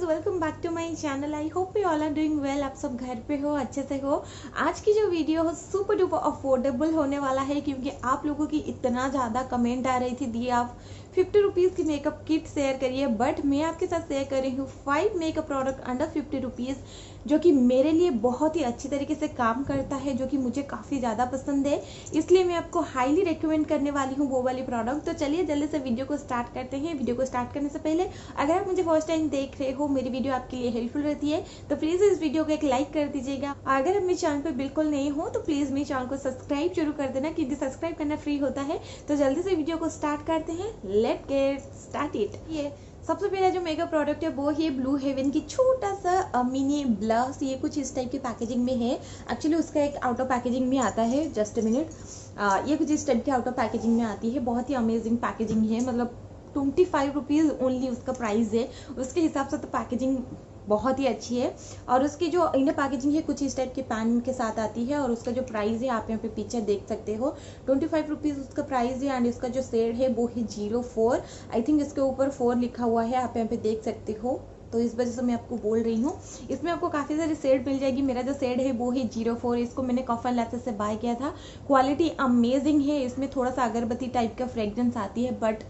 Guys, welcome back to my channel. I hope you all are doing well. आप सब घर पे हो, अच्छे से हो। आज की जो वीडियो हो सुपर डुपर अफोर्डेबल होने वाला है, क्योंकि आप लोगों की इतना ज़्यादा कमेंट आ रही थी दी आप 50 रुपीज़ की मेकअप किट शेयर करिए, बट मैं आपके साथ शेयर कर रही हूँ 5 मेकअप प्रोडक्ट अंडर 50 रुपीज़, जो कि मेरे लिए बहुत ही अच्छी तरीके से काम करता है, जो कि मुझे काफ़ी ज़्यादा पसंद है। इसलिए मैं आपको हाईली रिकमेंड करने वाली हूँ वो वाली प्रोडक्ट। तो चलिए जल्दी से वीडियो को स्टार्ट करते हैं। वीडियो को स्टार्ट करने से पहले अगर आप मुझे फर्स्ट टाइम देख रहे हो, मेरी वीडियो आपके लिए हेल्पफुल रहती है तो प्लीज़ इस वीडियो को एक लाइक कर दीजिएगा। अगर आप मेरे चैनल पर बिल्कुल नहीं हो तो प्लीज़ मेरे चैनल को सब्सक्राइब जरूर कर देना, क्योंकि सब्सक्राइब करना फ्री होता है। तो जल्दी से वीडियो को स्टार्ट करते हैं। Let get start it. ये सबसे पहला जो मेकअप प्रोडक्ट है वो है ब्लू हेवन की छोटा सा मिनी ब्लश। ये कुछ इस टाइप की पैकेजिंग में है। एक्चुअली उसका एक आउट ऑफ पैकेजिंग में आता है। Just a minute. ये कुछ इस टाइप की आउट ऑफ पैकेजिंग में आती है। बहुत ही अमेजिंग पैकेजिंग है, मतलब 25 रुपीज़ ओनली उसका प्राइस है। उसके हिसाब से तो पैकेजिंग बहुत ही अच्छी है। और उसकी जो इनर पैकेजिंग है कुछ इस टाइप के पैन के साथ आती है। और उसका जो प्राइस है आप यहाँ पे पीछे देख सकते हो, 25 रुपीज़ उसका प्राइस है। एंड इसका जो शेड है वो है 04। आई थिंक इसके ऊपर 4 लिखा हुआ है, आप यहाँ पे देख सकते हो। तो इस वजह से मैं आपको बोल रही हूँ। इसमें आपको काफ़ी सारी शेड मिल जाएगी। मेरा जो शेड है वो है 04। इसको मैंने कॉफन लैसेस से बाय किया था। क्वालिटी अमेजिंग है। इसमें थोड़ा सा अगरबत्ती टाइप का फ्रेग्रेंस आती है, बट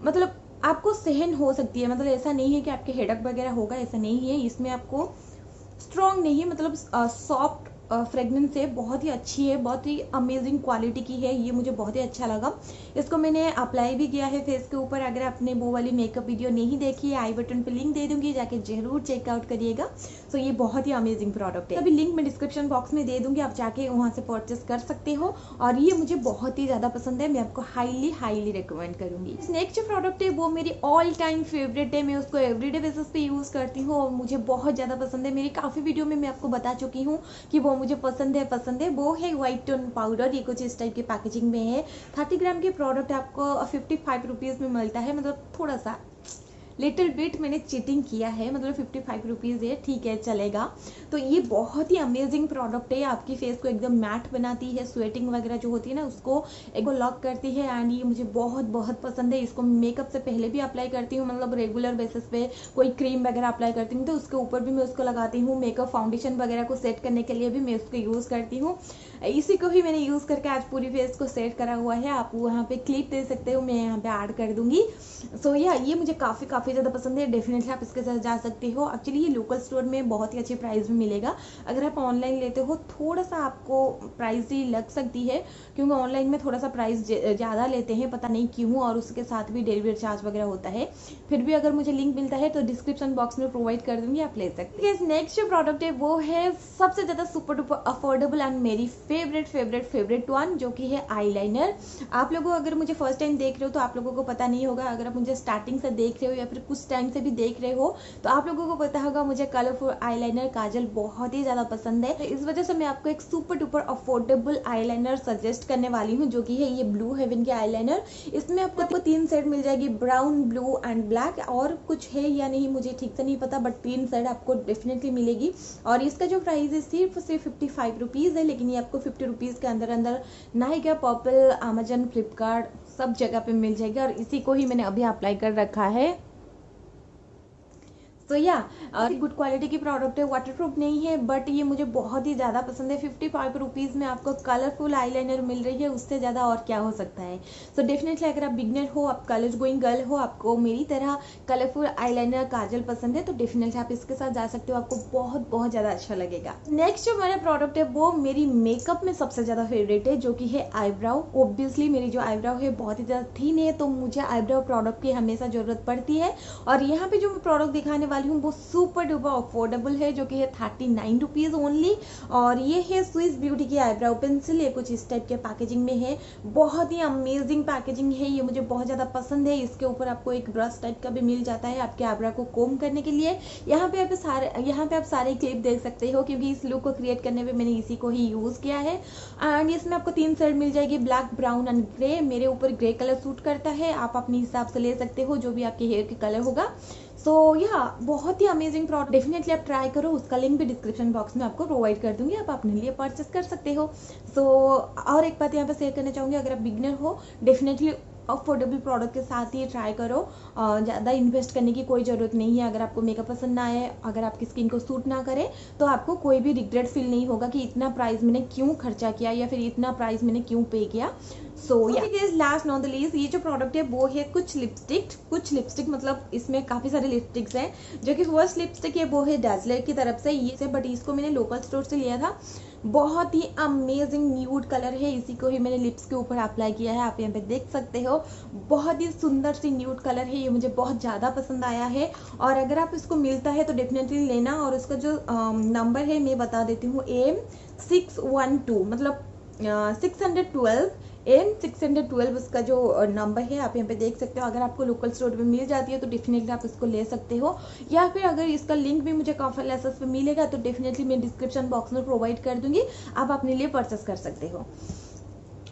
मतलब आपको सहन हो सकती है। मतलब ऐसा नहीं है कि आपके हेडक वगैरह होगा, ऐसा नहीं है। इसमें आपको स्ट्रॉन्ग नहीं, मतलब सॉफ्ट फ्रेगनेंस है। बहुत ही अच्छी है, बहुत ही अमेजिंग क्वालिटी की है। ये मुझे बहुत ही अच्छा लगा। इसको मैंने अप्लाई भी किया है फेस के ऊपर। अगर आपने वो वाली मेकअप वीडियो नहीं देखी है, आई बटन पे लिंक दे दूंगी, जाके जरूर चेकआउट करिएगा। सो ये बहुत ही अमेजिंग प्रोडक्ट है। अभी लिंक मैं डिस्क्रिप्शन बॉक्स में दे दूंगी, आप जाके वहाँ से परचेस कर सकते हो। और ये मुझे बहुत ही ज़्यादा पसंद है। मैं आपको हाईली रिकमेंड करूंगी। नेक्स्ट जो प्रोडक्ट है वो मेरी ऑल टाइम फेवरेट है। मैं उसको एवरीडे बेसिस पे यूज़ करती हूँ और मुझे बहुत ज़्यादा पसंद है। मेरी काफ़ी वीडियो में मैं आपको बता चुकी हूँ कि वो मुझे पसंद है। वो है व्हाइट टोन पाउडर। ये कुछ इस टाइप की पैकेजिंग में है। 30 ग्राम की प्रोडक्ट आपको 55 रुपीज़ में मिलता है। मतलब थोड़ा सा लिटिल बिट मैंने चीटिंग किया है, मतलब 55 रुपीज़ है, ठीक है चलेगा। तो ये बहुत ही अमेजिंग प्रोडक्ट है। आपकी फेस को एकदम मैट बनाती है। स्वेटिंग वगैरह जो होती है ना उसको एक लॉक करती है। एंड ये मुझे बहुत पसंद है। इसको मेकअप से पहले भी अप्लाई करती हूँ, मतलब रेगुलर बेसिस पे कोई क्रीम वगैरह अप्लाई करती हूँ तो उसके ऊपर भी मैं उसको लगाती हूँ। मेकअप फाउंडेशन वगैरह को सेट करने के लिए भी मैं उसको यूज़ करती हूँ। इसी को ही मैंने यूज़ करके आज पूरी फेस को सेट करा हुआ है। आप वहाँ पे क्लिप दे सकते हो, मैं यहाँ पे ऐड कर दूंगी। सो ये मुझे काफ़ी ज़्यादा पसंद है। डेफिनेटली आप इसके साथ जा सकते हो। एक्चुअली ये लोकल स्टोर में बहुत ही अच्छे प्राइस में मिलेगा। अगर आप ऑनलाइन लेते हो थोड़ा सा आपको प्राइस ही लग सकती है, क्योंकि ऑनलाइन में थोड़ा सा प्राइस ज़्यादा लेते हैं, पता नहीं क्यों। और उसके साथ भी डिलीवरी चार्ज वगैरह होता है। फिर भी अगर मुझे लिंक मिलता है तो डिस्क्रिप्शन बॉक्स में प्रोवाइड कर दूंगी, आप ले सकते हैं। नेक्स्ट जो प्रोडक्ट है वो है सबसे ज़्यादा सुपर डुपर अफोर्डेबल एंड मेरी फेवरेट वन, जो कि है आईलाइनर। आप लोगों अगर मुझे फर्स्ट टाइम देख रहे हो तो आप लोगों को पता नहीं होगा। अगर आप मुझे स्टार्टिंग से देख रहे हो या फिर कुछ टाइम से भी देख रहे हो तो आप लोगों को पता होगा मुझे कलरफुल आईलाइनर काजल बहुत ही ज़्यादा पसंद है। तो इस वजह से मैं आपको एक super duper affordable eyeliner suggest करने वाली हूँ, जो कि है ये ब्लू हेवन की आईलाइनर। इसमें आपको 3 शेड मिल जाएगी, ब्राउन, ब्लू एंड ब्लैक। और कुछ है या नहीं मुझे ठीक से नहीं पता, बट 3 शेड आपको डेफिनेटली मिलेगी। और इसका जो प्राइस है सिर्फ 55 रुपीज़ है, लेकिन ये आपको 50 रुपीज़ के अंदर नायका, पर्पल, अमेजन, फ्लिपकार्ट सब जगह पे मिल जाएगा। और इसी को ही मैंने अभी अप्लाई कर रखा है। तो गुड क्वालिटी की प्रोडक्ट है। वाटरप्रूफ नहीं है, बट ये मुझे बहुत ही ज़्यादा पसंद है। 55 रुपीज़ में आपको कलरफुल आईलाइनर मिल रही है, उससे ज़्यादा और क्या हो सकता है। सो डेफिनेटली अगर आप बिगनर हो, आप कॉलेज गोइंग गर्ल हो, आपको मेरी तरह कलरफुल आईलाइनर काजल पसंद है, तो डेफिनेटली आप इसके साथ जा सकते हो। आपको बहुत ज़्यादा अच्छा लगेगा। नेक्स्ट जो मेरा प्रोडक्ट है वो मेरी मेकअप में सबसे ज़्यादा फेवरेट है, जो कि है आईब्राउ। ऑब्वियसली मेरी जो आईब्राउ है बहुत ही ज़्यादा थिन है, तो मुझे आईब्राउ प्रोडक्ट की हमेशा ज़रूरत पड़ती है। और यहाँ पे जो मैं प्रोडक्ट दिखाने वाली हूँ वो सुपर डुपर अफोर्डेबल है, जो कि है 39 रुपीज़ ओनली। और ये है स्विस ब्यूटी की आईब्राउ पेंसिल। ये कुछ इस टाइप के पैकेजिंग में है। बहुत ही अमेजिंग पैकेजिंग है, ये मुझे बहुत ज़्यादा पसंद है। इसके ऊपर आपको एक ब्रश टाइप का भी मिल जाता है आपके आईब्राउ को कोम करने के लिए। यहाँ पे आप सारे क्लिप देख सकते हो, क्योंकि इस लुक को क्रिएट करने में मैंने इसी को ही यूज़ किया है। एंड इसमें आपको 3 शेड मिल जाएगी, ब्लैक, ब्राउन एंड ग्रे। मेरे ऊपर ग्रे कलर सूट करता है, आप अपने हिसाब से ले सकते हो जो भी आपके हेयर के कलर होगा। सो बहुत ही अमेजिंग प्रोडक्ट, डेफिनेटली आप ट्राई करो। उसका लिंक भी डिस्क्रिप्शन बॉक्स में आपको प्रोवाइड कर दूंगी, आप अपने लिए परचेस कर सकते हो। सो और एक बात यहाँ पे शेयर करना चाहूँगी, अगर आप बिगनर हो डेफिनेटली अफोर्डेबल प्रोडक्ट के साथ ही ट्राई करो। ज़्यादा इन्वेस्ट करने की कोई ज़रूरत नहीं है। अगर आपको मेकअप पसंद ना आए, अगर आपकी स्किन को सूट ना करे, तो आपको कोई भी रिग्रेट फील नहीं होगा कि इतना प्राइस मैंने क्यों खर्चा किया या फिर इतना प्राइस मैंने क्यों पे किया। So last not the least, ये जो प्रोडक्ट है वो है कुछ लिपस्टिक मतलब इसमें काफ़ी सारे लिपस्टिक्स हैं। जो कि फर्स्ट लिपस्टिक है वो है डैज़लर की तरफ से ये से, बट इसको मैंने लोकल स्टोर से लिया था। बहुत ही अमेजिंग न्यूड कलर है, इसी को ही मैंने लिप्स के ऊपर अप्लाई किया है, आप यहाँ पे देख सकते हो। बहुत ही सुंदर सी न्यूड कलर है, ये मुझे बहुत ज़्यादा पसंद आया है। और अगर आप इसको मिलता है तो डेफिनेटली लेना। और उसका जो नंबर है मैं बता देती हूँ, AM612 मतलब 612 AM612 उसका जो नंबर है, आप यहाँ पे देख सकते हो। अगर आपको लोकल स्टोर पे मिल जाती है तो डेफिनेटली आप इसको ले सकते हो, या फिर अगर इसका लिंक भी मुझे काफी लेसेस पे मिलेगा तो डेफिनेटली मैं डिस्क्रिप्शन बॉक्स में प्रोवाइड कर दूंगी, आप अपने लिए परचेस कर सकते हो।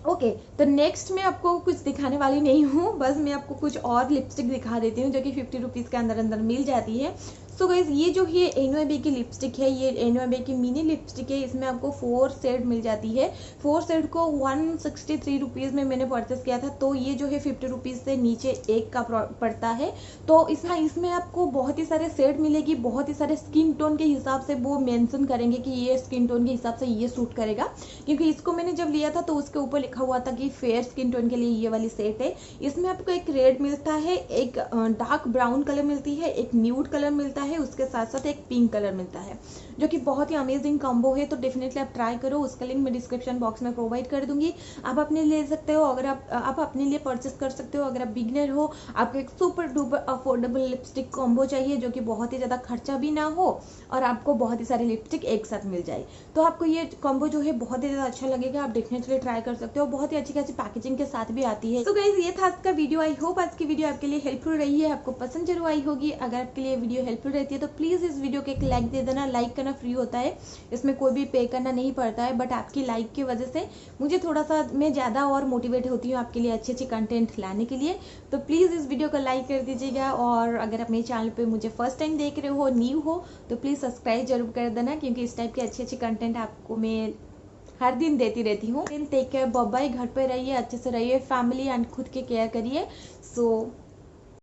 ओके, तो नेक्स्ट मैं आपको कुछ दिखाने वाली नहीं हूँ, बस मैं आपको कुछ और लिपस्टिक दिखा देती हूँ जो कि 50 रुपीज़ के अंदर मिल जाती है। सो गाइज, ये जो है एनओबी की लिपस्टिक है, ये एनओबी की मिनी लिपस्टिक है। इसमें आपको 4 शेड मिल जाती है। 4 शेड को 163 रुपीज़ में मैंने परचेस किया था, तो ये जो है 50 रुपीज़ से नीचे एक का पड़ता है। तो इसमें आपको बहुत ही सारे शेड मिलेगी, बहुत ही सारे स्किन टोन के हिसाब से वो मेंशन करेंगे कि ये स्किन टोन के हिसाब से ये सूट करेगा। क्योंकि इसको मैंने जब लिया था तो उसके ऊपर लिखा हुआ था कि फेयर स्किन टोन के लिए ये वाली सेट है। इसमें आपको एक रेड मिलता है, एक डार्क ब्राउन कलर मिलती है, एक न्यूड कलर मिलता है, उसके साथ साथ एक पिंक कलर मिलता है, जो कि बहुत ही अमेजिंग कॉम्बो है। तो डेफिनेटली आप ट्राई करो, उसका लिंक मैं डिस्क्रिप्शन बॉक्स में प्रोवाइड कर दूंगी, आप अपने ले सकते हो। अगर आप अपने लिए परचेस कर सकते हो। अगर आप बिगनर हो, आपको एक super duper affordable lipstick combo चाहिए जो कि बहुत ही ज़्यादा खर्चा भी ना हो और आपको बहुत ही सारी लिपस्टिक एक साथ मिल जाए, तो आपको ये कॉम्बो जो है बहुत ही ज़्यादा अच्छा लगेगा। आप डेफिनेटली ट्राई कर सकते हो, बहुत ही अच्छी खासी पैकेजिंग के साथ भी आती है। तो गाइस, ये था आज का वीडियो। आई होप आज की वीडियो आपके लिए हेल्पफुल रही है, आपको पसंद जरूर आई होगी। अगर आपके लिए वीडियो हेल्पफुल रहती है तो प्लीज़ इस वीडियो को एक लाइक दे देना। लाइक करना फ्री होता है, इसमें कोई भी पे करना नहीं पड़ता है, बट आपकी लाइक की वजह से मुझे थोड़ा सा मैं ज़्यादा और मोटिवेट होती हूँ आपके लिए अच्छी कंटेंट लाने के लिए। तो प्लीज़ इस वीडियो को लाइक कर दीजिएगा। और अगर आप मेरे चैनल पर मुझे फर्स्ट टाइम देख रहे हो, न्यू हो, तो प्लीज़ सब्सक्राइब जरूर कर देना, क्योंकि इस टाइप की अच्छी कंटेंट आपको मैं हर दिन देती रहती हूँ। Take care, bye bye. घर पे रहिए, अच्छे से रहिए, फैमिली एंड खुद के केयर करिए। सो